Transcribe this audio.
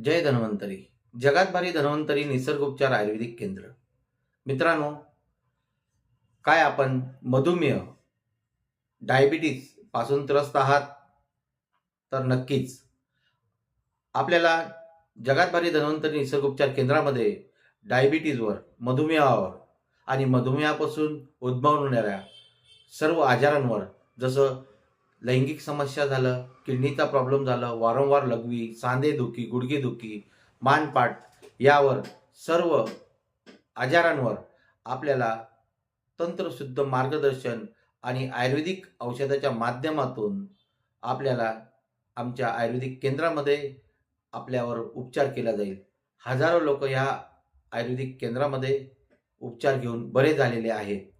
जय धन्वंतरी. जगात भारी धन्वंतरी निसर्गोपचार आयुर्वेदिक केंद्र. मित्रांनो, काय आपण मधुमेह, डायबिटीज पासून त्रस्त आहात? तर नक्कीच आपल्याला जगात भारी धन्वंतरी निसर्गोपचार केंद्रामध्ये डायबिटीजवर, मधुमेहावर आणि मधुमेहापासून उद्भवणाऱ्या सर्व आजारांवर, जसं लैंगिक समस्या झालं, किडनीचा प्रॉब्लेम झालं, वारंवार लघवी, सांधेदुखी, गुडघेदुखी, मानपाट यावर सर्व आजारांवर आपल्याला तंत्रशुद्ध मार्गदर्शन आणि आयुर्वेदिक औषधाच्या माध्यमातून आपल्याला आमच्या आयुर्वेदिक केंद्रामध्ये आपल्यावर उपचार केला जाईल. हजारो लोक ह्या आयुर्वेदिक केंद्रामध्ये उपचार घेऊन बरे झालेले आहेत.